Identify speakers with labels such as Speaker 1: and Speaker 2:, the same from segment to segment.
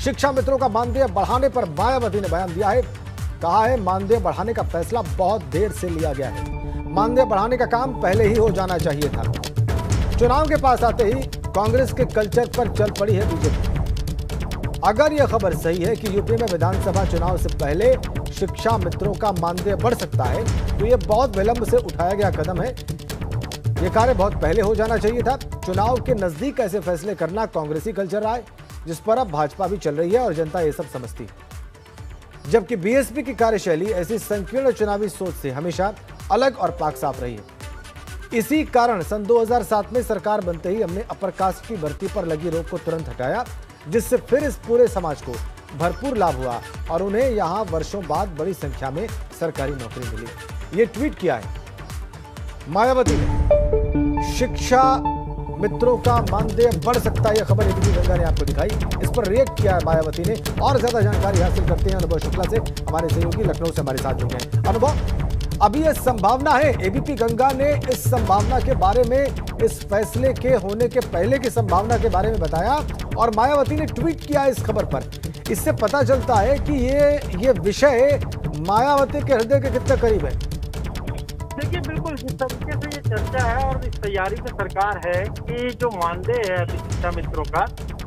Speaker 1: शिक्षा मित्रों का मानदेय बढ़ाने पर मायावती ने बयान दिया है। कहा है मानदेय बढ़ाने का फैसला बहुत देर से लिया गया है। मानदेय बढ़ाने का काम पहले ही हो जाना चाहिए था। चुनाव के पास आते ही कांग्रेस के कल्चर पर चल पड़ी है बीजेपी। अगर यह खबर सही है कि यूपी में विधानसभा चुनाव से पहले शिक्षा मित्रों का मानदेय बढ़ सकता है, तो यह बहुत विलंब से उठाया गया कदम है। यह कार्य बहुत पहले हो जाना चाहिए था। चुनाव के नजदीक ऐसे फैसले करना कांग्रेसी कल्चर रहा है, जिस पर अब भाजपा भी चल रही है और जनता ये सब समझती है। जबकि बीएसपी की कार्यशैली ऐसी संकीर्ण चुनावी सोच से हमेशा अलग और पाक साफ रही है। इसी कारण सन 2007 में सरकार बनते ही हमने अपर कास्ट की भर्ती पर लगी रोक को तुरंत हटाया, जिससे फिर इस पूरे समाज को भरपूर लाभ हुआ और उन्हें यहां वर्षों बाद बड़ी संख्या में सरकारी नौकरी मिली। ये ट्वीट किया है मायावती ने। शिक्षा मित्रों का मानदेय बढ़ सकता है, यह खबर एबीपी गंगा ने आपको दिखाई। इस पर रिएक्ट किया है मायावती ने। और ज्यादा जानकारी हासिल करते हैं अनुभव शुक्ला से, हमारे सहयोगी लखनऊ से हमारे साथ जुड़ गए। अनुभव, अभी यह संभावना है, एबीपी गंगा ने इस संभावना के बारे में, इस फैसले के होने के पहले की संभावना के बारे में बताया और मायावती ने ट्वीट किया इस खबर पर। इससे पता चलता है कि ये विषय मायावती के हृदय के कितने करीब है।
Speaker 2: देखिए, बिल्कुल जिस तरीके से ये चर्चा है और इस तैयारी में सरकार है कि जो मानदेय है शिक्षा मित्रों का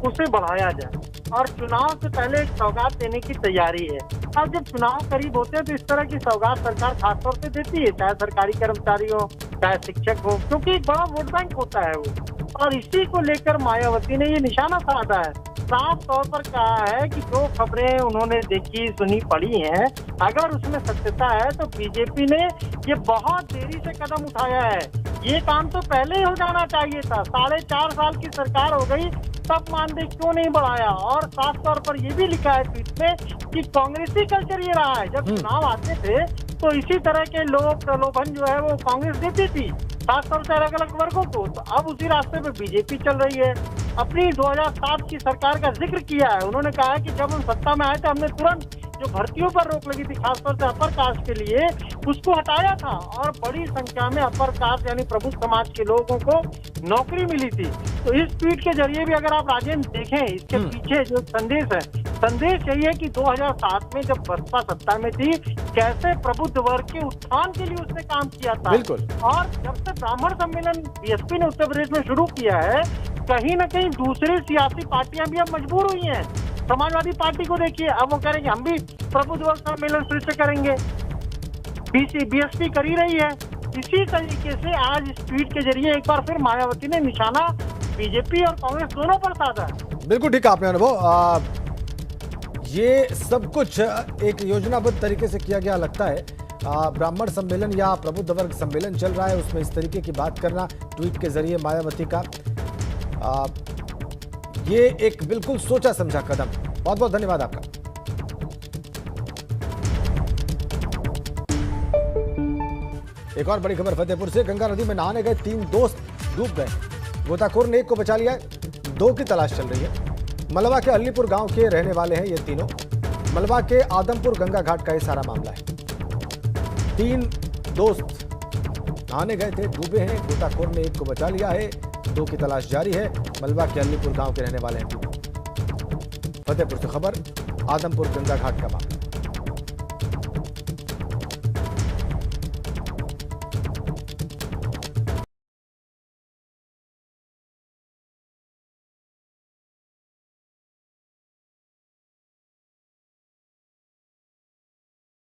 Speaker 2: उसे बढ़ाया जाए और चुनाव से पहले एक सौगात देने की तैयारी है। अब जब चुनाव करीब होते हैं तो इस तरह की सौगात सरकार खासतौर से देती है, चाहे सरकारी कर्मचारी हो चाहे शिक्षक हो, क्योंकि एक बड़ा वोट बैंक होता है वो। और इसी को लेकर मायावती ने ये निशाना साधा है। साफ तौर पर कहा है कि जो खबरें उन्होंने देखी सुनी पढ़ी हैं, अगर उसमें सत्यता है तो बीजेपी ने ये बहुत देरी से कदम उठाया है। ये काम तो पहले ही हो जाना चाहिए था। 4.5 साल की सरकार हो गई, तब मानदेय क्यों नहीं बढ़ाया। और साफ तौर पर ये भी लिखा है ट्वीट में कि कांग्रेसी कल्चर ये रहा है, जब चुनाव आते थे तो इसी तरह के लोग प्रलोभन जो है वो कांग्रेस देती थी, खासतौर से अलग अलग वर्गों को। तो अब उसी रास्ते पे बीजेपी चल रही है। अपनी 2007 की सरकार का जिक्र किया है। उन्होंने कहा है कि जब हम सत्ता में आए थे हमने तुरंत जो भर्तियों पर रोक लगी थी खासतौर से अपर कास्ट के लिए, उसको हटाया था और बड़ी संख्या में अपर कास्ट यानी प्रबुद्ध समाज के लोगों को नौकरी मिली थी। तो इस ट्वीट के जरिए भी अगर आप राजेंद्र देखें, इसके पीछे जो संदेश है, संदेश यही है कि 2007 में जब बसपा सत्ता में थी, कैसे प्रबुद्ध वर्ग के उत्थान के लिए उसने काम किया था।
Speaker 1: बिल्कुल।
Speaker 2: और जब से ब्राह्मण सम्मेलन बीएसपी ने उत्तर प्रदेश में शुरू किया है, कहीं न कहीं दूसरी सियासी पार्टियां भी अब मजबूर हुई हैं। समाजवादी पार्टी को देखिए, अब वो कह रहे हैं कि हम भी प्रबुद्ध वर्ग सम्मेलन फिर से करेंगे। बीएसपी कर ही रही है। इसी तरीके से आज इस ट्वीट के जरिए एक बार फिर मायावती ने निशाना बीजेपी और कांग्रेस दोनों पर साधा।
Speaker 1: बिल्कुल ठीक आपने अनुभव। ये सब कुछ एक योजनाबद्ध तरीके से किया गया लगता है। ब्राह्मण सम्मेलन या प्रबुद्ध वर्ग सम्मेलन चल रहा है, उसमें इस तरीके की बात करना ट्वीट के जरिए मायावती का, ये एक बिल्कुल सोचा समझा कदम। बहुत बहुत धन्यवाद आपका। एक और बड़ी खबर फतेहपुर से। गंगा नदी में नहाने गए 3 दोस्त डूब गए। गोताखोर ने एक को बचा लिया है, 2 की तलाश चल रही है। मलबा के अलीपुर गांव के रहने वाले हैं ये तीनों। मलबा के आदमपुर गंगा घाट का ये सारा मामला है। 3 दोस्त नहाने गए थे, डूबे हैं। गोताखोर ने एक को बचा लिया है, 2 की तलाश जारी है। मलबा के अलीपुर गांव के रहने वाले हैं। फतेहपुर से खबर, आदमपुर गंगा घाट का मामला।